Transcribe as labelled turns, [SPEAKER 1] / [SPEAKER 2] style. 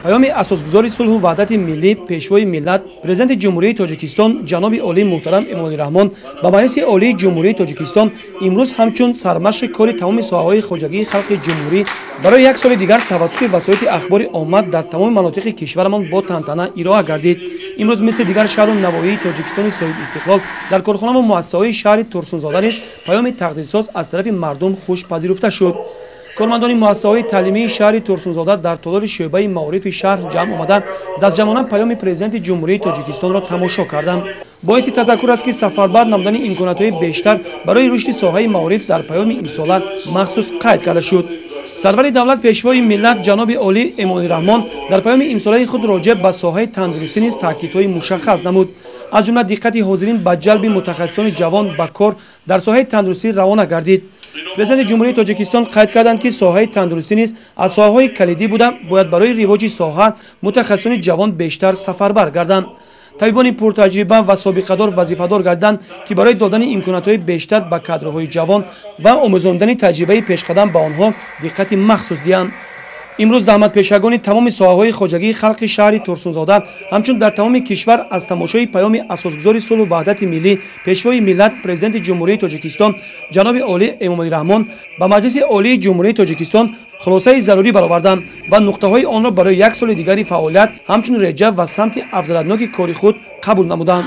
[SPEAKER 1] паёми асосгузори сулҳу ваҳдати миллӣ пешвои миллат президенти ҷумҳурии Тоҷикистон ҷаноби олии муҳтарам Эмомали Раҳмон ба Маҷлиси олии ҷумҳурии Тоҷикистон имрӯз ҳамчун сармашқи кори тамоми соҳаҳои хоҷагии халқи ҷумҳурӣ барои як соли дигар тавассути васоити ахбори оммад дар тамоми манотиқи кишварамон бо тантана ироа гардид. Имрӯз мисли дигар шаҳру навоии Тоҷикистони соҳибистиқлол дар корхонаву муассисаҳои шаҳри Турсунзода низ паёми тақдирсоз аз тарафи мардум хуш пазируфта шуд. کارمندان مؤسسه‌های تعلیمی شهر ترسونزاده در تالار شعبه معارف شهر جمع آمده دستجمعانه پیام پرزیدنت جمهوری تاجیکستان را تماشا کردند. باعث تذکر است که سفربر نمودن امکانات‌های بیشتر برای رشد ساحه معارف در پیام امسال مخصوص قید کرده شد. سرور دولت پیشوای ملت جناب عالی امامالی رحمان در پیام امسال خود راجع به ساحه تندرستی نیز تاکیدهای مشخص نمود. از جمله دقت حاضرین به جلب متخصصان جوان به کار در ساحه تندرستی روانه گردید. پرزیدنت جمهوری تاجیکستان قید کردند که ساحه تندرستی نیز از ساحه‌های کلیدی بوده باید برای رواج ساحه متخصصان جوان بیشتر سفربر گردند. طبیبان پرتجربه و سابقه‌دار وظیفه‌دار گردند که برای دادن امکانات‌های بیشتر به کادرهای جوان و آموزاندن تجربه پیشقدم به آنها دقت مخصوص دهند. امروز زحمت پیشگان تمام ساحه‌های خواجگی خلق شهر ترسونزاده همچون در تمام کشور از تماشای پیام اساسگذار صلح و وحدت ملی پیشوای ملت پرزیدنت جمهوری تاجیکستان جناب عالی امامالی رحمان با مجلس عالی جمهوری تاجیکستان خلاصه ضروری برآوردند و نقطه‌های آن را برای یک سال دیگری فعالیت همچون رجع و سمت افزایش‌یابی کاری خود قبول نمودند.